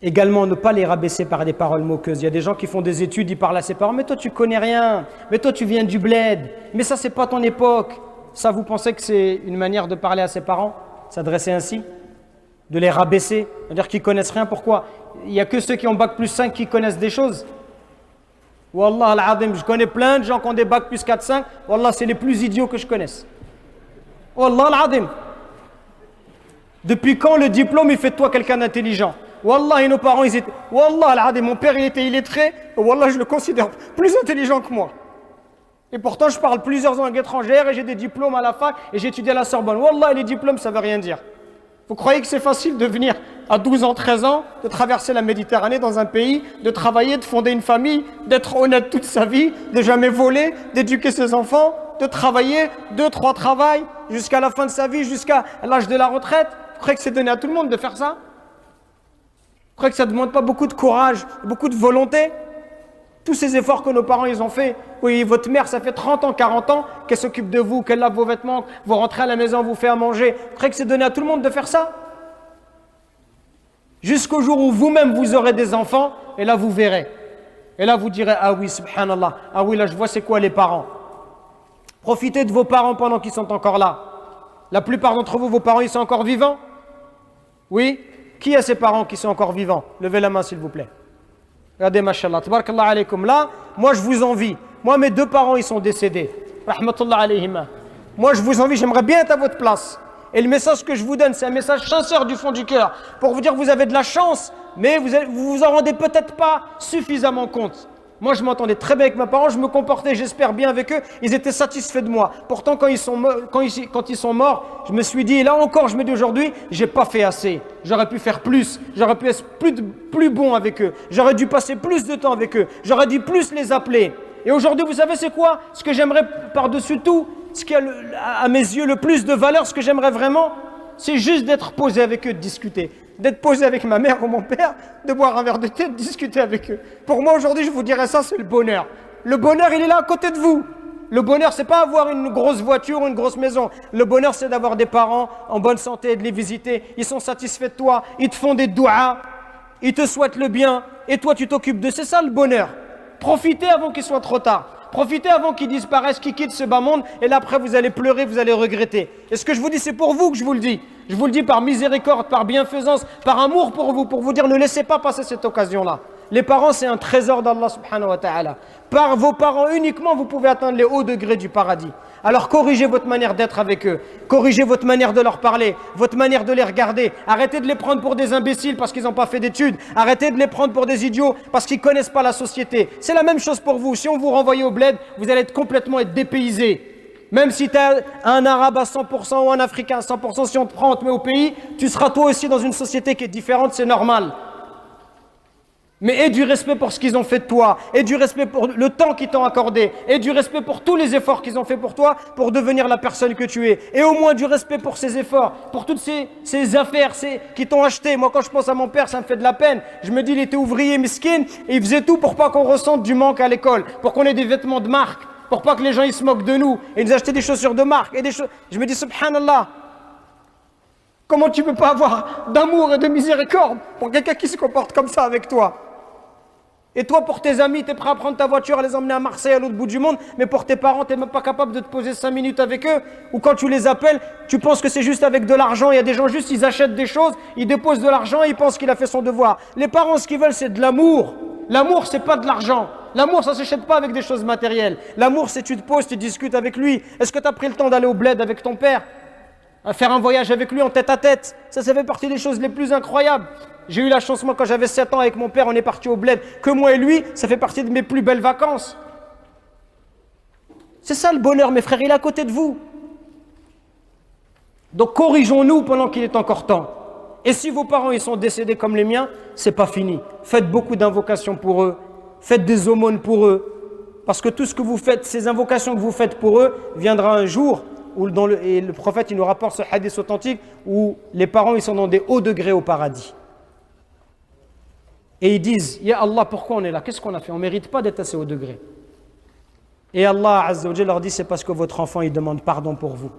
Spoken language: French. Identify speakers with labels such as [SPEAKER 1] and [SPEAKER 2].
[SPEAKER 1] Également, ne pas les rabaisser par des paroles moqueuses. Il y a des gens qui font des études, ils parlent à ses parents. Mais toi, tu connais rien. Mais toi, tu viens du bled. Mais ça, c'est pas ton époque. Ça, vous pensez que c'est une manière de parler à ses parents? S'adresser ainsi? De les rabaisser? C'est-à-dire qu'ils connaissent rien. Pourquoi? Il n'y a que ceux qui ont bac plus 5 qui connaissent des choses. Wallah al-azim, je connais plein de gens qui ont des bac plus 4, 5. Wallah, c'est les plus idiots que je connaisse. Wallah al-azim. Depuis quand le diplôme, il fait de toi quelqu'un d'intelligent? Wallah, et nos parents, ils étaient... Wallah al-azim, mon père, il était illettré. Wallah, je le considère plus intelligent que moi. Et pourtant, je parle plusieurs langues étrangères et j'ai des diplômes à la fac et j'ai étudié à la Sorbonne. Wallah, les diplômes, ça veut rien dire. Vous croyez que c'est facile de venir à 12 ans, 13 ans, de traverser la Méditerranée dans un pays, de travailler, de fonder une famille, d'être honnête toute sa vie, de jamais voler, d'éduquer ses enfants, de travailler 2, 3 travails jusqu'à la fin de sa vie, jusqu'à l'âge de la retraite? Vous croyez que c'est donné à tout le monde de faire ça? Vous croyez que ça ne demande pas beaucoup de courage, beaucoup de volonté? Tous ces efforts que nos parents ils ont fait. Oui, votre mère, ça fait 30 ans, 40 ans qu'elle s'occupe de vous, qu'elle lave vos vêtements, vous rentrez à la maison, vous fait à manger. Vous croyez que c'est donné à tout le monde de faire ça? Jusqu'au jour où vous-même vous aurez des enfants, et là vous verrez. Et là vous direz, ah oui, subhanallah, ah oui, là je vois c'est quoi les parents. Profitez de vos parents pendant qu'ils sont encore là. La plupart d'entre vous, vos parents, ils sont encore vivants? Oui? Qui a ses parents qui sont encore vivants? Levez la main s'il vous plaît. Regardez, mashallah, tabarakallah alaykum. Là, moi je vous envie. Moi, mes 2 parents, ils sont décédés. Rahmatullah alayhima. Moi, je vous envie, j'aimerais bien être à votre place. Et le message que je vous donne, c'est un message sincère du fond du cœur. Pour vous dire que vous avez de la chance, mais vous vous en rendez peut-être pas suffisamment compte. Moi, je m'entendais très bien avec mes parents, je me comportais, j'espère, bien avec eux. Ils étaient satisfaits de moi. Pourtant, quand ils sont morts, je me suis dit, et là encore, je me dis aujourd'hui, j'ai pas fait assez. J'aurais pu faire plus. J'aurais pu être plus bon avec eux. J'aurais dû passer plus de temps avec eux. J'aurais dû plus les appeler. Et aujourd'hui, vous savez, c'est quoi? Ce que j'aimerais par-dessus tout, ce qui a à mes yeux le plus de valeur, ce que j'aimerais vraiment, c'est juste d'être posé avec eux, de discuter. D'être posé avec ma mère ou mon père, de boire un verre de thé, de discuter avec eux. Pour moi, aujourd'hui, je vous dirais ça, c'est le bonheur. Le bonheur, il est là à côté de vous. Le bonheur, c'est pas avoir une grosse voiture ou une grosse maison. Le bonheur, c'est d'avoir des parents en bonne santé, de les visiter. Ils sont satisfaits de toi, ils te font des douas, ils te souhaitent le bien, et toi, tu t'occupes d'eux. C'est ça le bonheur. Profitez avant qu'il soit trop tard. Profitez avant qu'ils disparaissent, qu'ils quittent ce bas monde, et là après vous allez pleurer, vous allez regretter. Et ce que je vous dis, c'est pour vous que je vous le dis. Je vous le dis par miséricorde, par bienfaisance, par amour pour vous dire ne laissez pas passer cette occasion-là. Les parents, c'est un trésor d'Allah subhanahu wa ta'ala. Par vos parents uniquement, vous pouvez atteindre les hauts degrés du paradis. Alors corrigez votre manière d'être avec eux. Corrigez votre manière de leur parler, votre manière de les regarder. Arrêtez de les prendre pour des imbéciles parce qu'ils n'ont pas fait d'études. Arrêtez de les prendre pour des idiots parce qu'ils ne connaissent pas la société. C'est la même chose pour vous. Si on vous renvoie au bled, vous allez complètement être dépaysé. Même si tu es un arabe à 100% ou un africain à 100%, si on te prend, on te met au pays, tu seras toi aussi dans une société qui est différente, c'est normal. Mais aie du respect pour ce qu'ils ont fait de toi, aie du respect pour le temps qu'ils t'ont accordé, aie du respect pour tous les efforts qu'ils ont fait pour toi pour devenir la personne que tu es. Et au moins du respect pour ces efforts, pour toutes ces affaires qui t'ont acheté. Moi, quand je pense à mon père, ça me fait de la peine. Je me dis, il était ouvrier miskin et il faisait tout pour pas qu'on ressente du manque à l'école, pour qu'on ait des vêtements de marque, pour pas que les gens ils se moquent de nous. Et ils nous achetaient des chaussures de marque. Je me dis, subhanallah, comment tu peux pas avoir d'amour et de miséricorde pour quelqu'un qui se comporte comme ça avec toi? Et toi, pour tes amis, tu es prêt à prendre ta voiture, à les emmener à Marseille, à l'autre bout du monde, mais pour tes parents, tu n'es même pas capable de te poser 5 minutes avec eux. Ou quand tu les appelles, tu penses que c'est juste avec de l'argent. Il y a des gens juste, ils achètent des choses, ils déposent de l'argent et ils pensent qu'il a fait son devoir. Les parents, ce qu'ils veulent, c'est de l'amour. L'amour, c'est pas de l'argent. L'amour, ça ne s'achète pas avec des choses matérielles. L'amour, c'est tu te poses, tu discutes avec lui. Est-ce que tu as pris le temps d'aller au bled avec ton père? À faire un voyage avec lui en tête à tête? Ça fait partie des choses les plus incroyables. J'ai eu la chance, moi, quand j'avais 7 ans avec mon père, on est parti au bled. Que moi et lui, ça fait partie de mes plus belles vacances. C'est ça le bonheur, mes frères, il est à côté de vous. Donc corrigeons-nous pendant qu'il est encore temps. Et si vos parents ils sont décédés comme les miens, c'est pas fini. Faites beaucoup d'invocations pour eux. Faites des aumônes pour eux. Parce que tout ce que vous faites, ces invocations que vous faites pour eux, viendra un jour où et le prophète il nous rapporte ce hadith authentique où les parents ils sont dans des hauts degrés au paradis. Et ils disent, Ya Allah, pourquoi on est là? Qu'est-ce qu'on a fait? On ne mérite pas d'être assez haut degré. Et Allah Azza wa Jalla leur dit, c'est parce que votre enfant il demande pardon pour vous.